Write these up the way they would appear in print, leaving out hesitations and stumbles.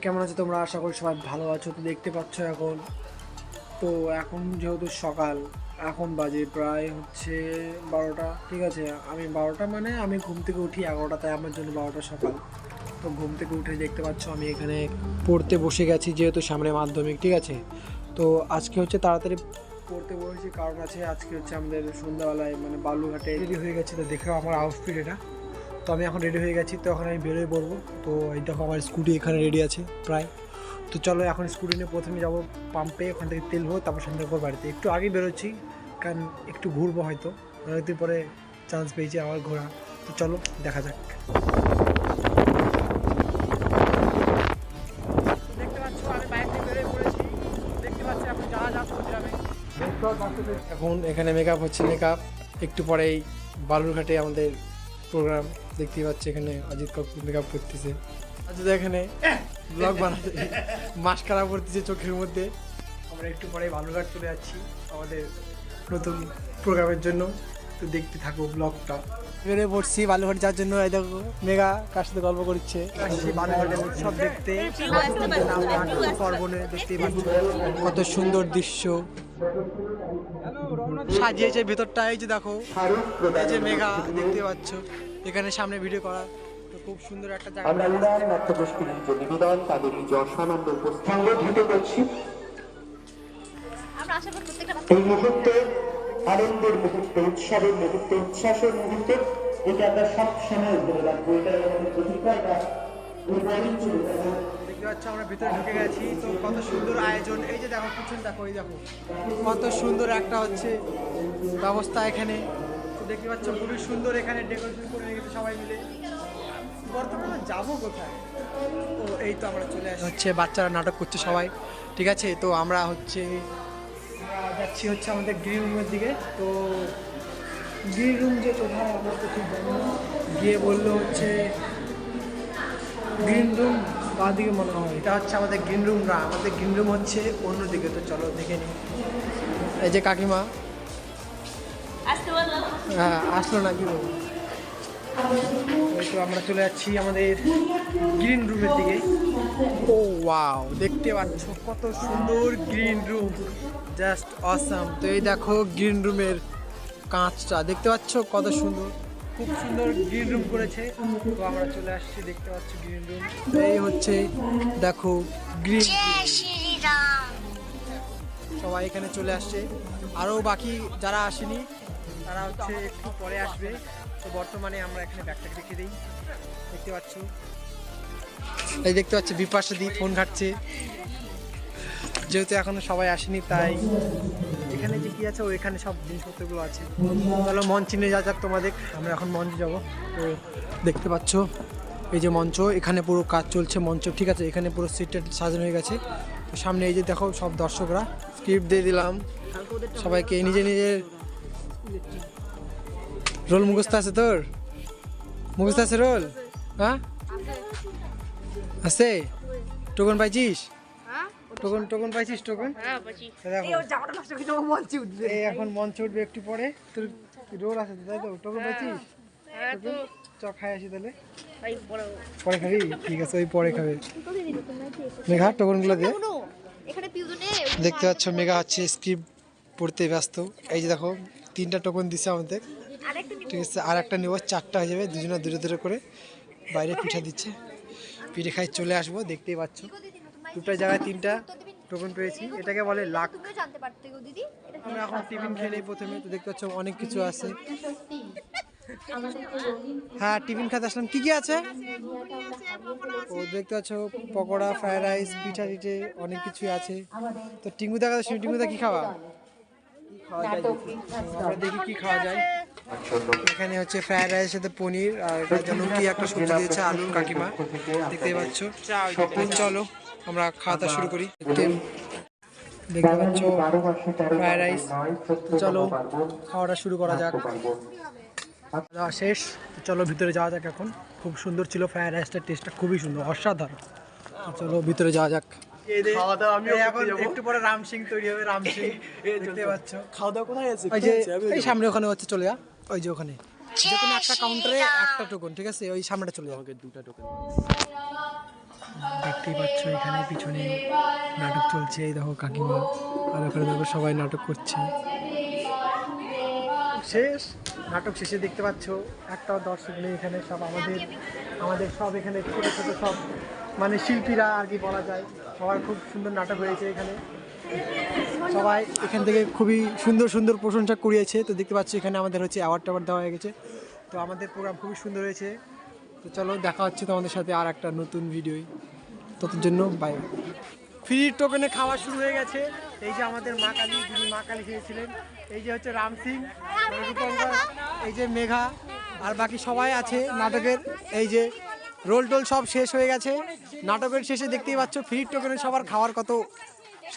কেমন আছো তোমরা? আশা করি সবাই ভালো আছো। তো দেখতে পাচ্ছ এখন যেহেতু সকাল, এখন বাজে প্রায় হচ্ছে 12টা। ঠিক আছে, আমি 12টা মানে আমি ঘুম থেকে উঠি 11টা, তাই আমার জন্য 12টা সকাল। তো ঘুম থেকে উঠে দেখতে পাচ্ছ আমি এখানে পড়তে বসে গেছি, যেহেতু সামনে মাধ্যমিক। ঠিক আছে, তো আজকে হচ্ছে তাড়াতাড়ি পড়তে বসেছি, কারণ আছে আজকে হচ্ছে আমাদের সন্ধ্যাবেলায় মানে বালুঘাটে রেডি হয়ে গেছে। তো দেখো আমার আউটফিট এটা। তো আমি এখন রেডি হয়ে গেছি, তো এখন আমি বেরোয় পড়বো। তো এই দেখো আমার স্কুটি এখানে রেডি আছে প্রায়। তো চলো এখন স্কুটি নিয়ে প্রথমে যাবো পাম্পে, ওখান থেকে তেল ভরবো, তারপর সন্ধ্যার পর বাড়িতে। একটু আগে বেরোচ্ছি কারণ একটু ঘুরবো, হয়তো অনেকদিন পরে চান্স পেয়েছি আমার ঘোরা। তো চলো দেখা যাক। দেখতে পাচ্ছ আমি বাইক নিয়ে বেরোয় পড়েছি। দেখতে পাচ্ছি এখন যা করছি আমি এখন এখানে মেকআপ হচ্ছে। মেকআপ একটু পরেই বালুরঘাটে আমাদের প্রোগ্রাম। দেখতেই পাচ্ছি এখানে অজিত কাপুর মেকআপ করতেছে। অজিত এখানে ব্লগ বানাতে মাস্কারা পড়তেছে চোখের মধ্যে। আমরা একটু পরে বালুরঘাট চলে যাচ্ছি আমাদের নতুন প্রোগ্রামের জন্য। তো দেখতে থাকো ব্লগটা। বেরিয়ে পড়ছি বালুরঘাট যাওয়ার জন্য। এই দেখো মেঘা কার সাথে গল্প করছে। আসছি বালুরঘাটের উৎসব দেখতে, পার্বণে। দেখতেই পাচ্ছ কত সুন্দর দৃশ্য সাজিয়েছে ভেতরটা। এই যে দেখো, এই যে মেঘা দেখতে পাচ্ছ এখানে সামনে ভিডিও করা। তো খুব সুন্দর একটা জায়গা। আমরা উদাহরণ নাট্যগোষ্ঠীর যে নিবেদন তাদের নিজ অসানন্দ উপস্থান ঘটে করছি। এই মুহূর্তে আনন্দের মুহূর্তে, উৎসবের মুহূর্তে, উচ্ছ্বাসের মুহূর্তে, এটা আমরা সব সময় ধরে রাখবো। এটা আমাদের অধিকারটা। দেখতে পাচ্ছ আমরা ভিতরে ঢুকে গেছি। তো কত সুন্দর আয়োজন। এই যে দেখো পিছন দেখো, এই দেখো কত সুন্দর একটা হচ্ছে ব্যবস্থা এখানে। তো দেখতে পাচ্ছ খুবই সুন্দর এখানে ডেকোরেশন করে রেখেছে সবাই মিলে। বর্তমানে যাবো কোথায়? তো এই তো আমরা চলে আসছি। হচ্ছে বাচ্চারা নাটক করছে সবাই। ঠিক আছে, তো আমরা যাচ্ছি হচ্ছে আমাদের গ্রিন রুমের দিকে। তো গ্রিন রুম যে কোথায় আমরা তো ঠিক জানি না। গিয়ে বললো হচ্ছে গ্রিন রুম বাঁ দিকে মনে হয়। এটা হচ্ছে আমাদের গ্রিন রুম না, আমাদের গ্রিন রুম হচ্ছে অন্যদিকে। তো চলো দেখে নিই। এই যে কাকিমা হ্যাঁ আসলো না, কি বলবো। এই তো আমরা চলে যাচ্ছি আমাদের গ্রিন রুমের দিকে। ও ওয়াও, দেখতে পাচ্ছ কত সুন্দর গ্রিন রুম, জাস্ট অসাম। তো এই দেখো গ্রিন রুমের কাঁচটা দেখতে পাচ্ছ কত সুন্দর, খুব সুন্দর গ্রিন রুম করেছে। তো আমরা চলে আসছি, দেখতে পাচ্ছ গ্রিন রুম। এই হচ্ছে দেখো গ্রিন, সবাই এখানে চলে আসছে। আরও বাকি যারা আসেনি তারা হচ্ছে একটু পরে আসবে। তো বর্তমানে আমরা এখানে ব্যাগটা রেখে দিই। দেখতে পাচ্ছ, এই দেখতে পাচ্ছি বিপাশা দি ফোন ঘাটছে, যেহেতু এখনো সবাই আসেনি তাই। এখানে যে কি আছে এখানে সব জিনিসপত্রগুলো আছে। চলো মঞ্চে নিয়ে যাক তোমাদের। আমরা এখন মঞ্চে যাব। তো দেখতে পাচ্ছ এই যে মঞ্চ, এখানে পুরো কাজ চলছে মঞ্চ। ঠিক আছে, এখানে পুরো সিটটা সাজানো হয়ে গেছে। তো সামনে এই যে দেখো সব দর্শকরা, স্ক্রিপ্ট দিয়ে দিলাম সবাইকে। নিজের রোল মুখস্থ আছে? তোর মুখস্থ আছে রোল? হ্যাঁ আছে। টোকন পাইছিস? টোকন পাইছিস? টোকন এখন মঞ্চে উঠবে একটু পরে। তোর রোল আছে তাই তো? টোকন পাইছিস? চ খাই আসি তাহলে। পরে খাবি? ঠিক আছে, ওই পরে খাবে। মেঘা টোকনগুলো দিয়ে। দেখতে পাচ্ছ মেঘা হচ্ছে স্ক্রিপ্ট পড়তে ব্যস্ত। এই যে দেখো 3টা টোকন দিছে আমাদের। ঠিক আছে, আর একটা নেব, 4টা হয়ে যাবে। দুজনে দূরে করে বাইরে পিঠা দিচ্ছে, পিঠে খাই চলে আসবো। দেখতেই পাচ্ছ 2টা জায়গায় 3টা টোকন পেয়েছি। এটাকে বলে লাক। আমরা এখন টিফিন খেয়ে নেই প্রথমে। তো দেখতে পাচ্ছ অনেক কিছু আছে। হ্যাঁ টিফিন খেতে আসলাম। কি কি আছে? ও দেখতে পাচ্ছ পকোড়া, ফ্রাইড রাইস, পিঠা টিঠে অনেক কিছুই আছে। তো টিঙ্গু দেখা যাচ্ছে। টিঙ্গুদা কি খাওয়া? আমরা দেখি কি খাওয়া যায়। এখানে হচ্ছে ফ্রাইড রাইসের সাথে পনির, আর এটার জন্য কি একটা সবজি দিয়েছে আলুর কাকিমা, দেখতেই পাচ্ছ। চলো আমরা খাওয়া দাওয়া শুরু করি। দেখতে পাচ্ছ ফ্রাইড রাইস। চলো খাওয়াটা শুরু করা যাক। খাওয়া শেষ, চলো ভিতরে যাওয়া যাক এখন। খুব সুন্দর ছিল ফ্রাইড রাইসটার, টেস্টটা খুবই সুন্দর, অসাধারণ। চলো ভিতরে যাওয়া যাক। এখন একটু পরে রাম সিং তৈরি হবে। রাম সিং দেখতে পাচ্ছ। খাওয়া দাওয়া কোথায় আছে? ওই যে এই সামনে ওখানে হচ্ছে, চলে যা। ওই যে ওখানে যে কোনো একটা কাউন্টারে একটা টোকন। ঠিক আছে, ওই সামনেটা চলে যাও। 2টা টোকন দেখতেই পাচ্ছ এখানে পিছনে নাটক চলছে, এই দেখো কাকিমা আর ওখানে দেখো সবাই নাটক করছে। শেষ নাটক শেষে দেখতে পাচ্ছ একটাও দর্শক নেই এখানে, সব আমাদের সব এখানে ছোটো ছোটো সব মানে শিল্পীরা আর কি বলা যায়। সবার খুব সুন্দর নাটক হয়েছে এখানে, সবাই এখান থেকে খুবই সুন্দর সুন্দর প্রশংসা করিয়েছে। তো দেখতে পাচ্ছি এখানে আমাদের হচ্ছে অ্যাওয়ার্ড টাওয়ার্ড দেওয়া হয়ে গেছে। তো আমাদের প্রোগ্রাম খুবই সুন্দর হয়েছে। তো চলো দেখা হচ্ছে তোমাদের সাথে আর একটা নতুন ভিডিওয়, ততর জন্য বাই। ফ্রি টোকেনে খাওয়া শুরু হয়ে গেছে। এই যে আমাদের মা কালী, যিনি মা কালী খেয়েছিলেন, এই যে হচ্ছে রাম সিং, রূপঙ্কর, এই যে মেঘা আর বাকি সবাই আছে নাটকের। এই যে রোল টোল সব শেষ হয়ে গেছে। নাটকের শেষে দেখতেই পাচ্ছ ফ্রি টোকেনে সবার খাওয়ার কত,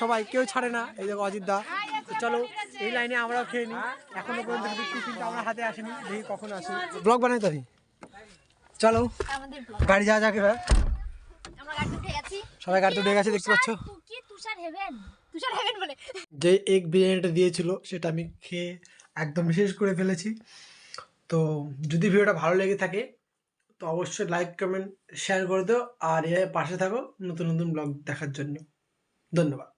সবাই কেউ ছাড়ে না। এই দেখো অজিত দা। তো চলো এই লাইনে আমরাও খেয়ে নিই। এখনো পর্যন্ত কিন্তু টিফিনটা আমার হাতে আসেনি, দেখি কখন আসে। ব্লগ বানাই তো আমি। চলো গাড়ি যাওয়া যাক এবার। সবাই গাড়িতে উঠে গেছে দেখতে পাচ্ছ। যে এগ বিরিয়ানিটা দিয়েছিল সেটা আমি খেয়ে একদম শেষ করে ফেলেছি। তো যদি ভিডিওটা ভালো লেগে থাকে তো অবশ্যই লাইক কমেন্ট শেয়ার করে দাও, আর এর পাশে থাকো নতুন নতুন ব্লগ দেখার জন্য। ধন্যবাদ।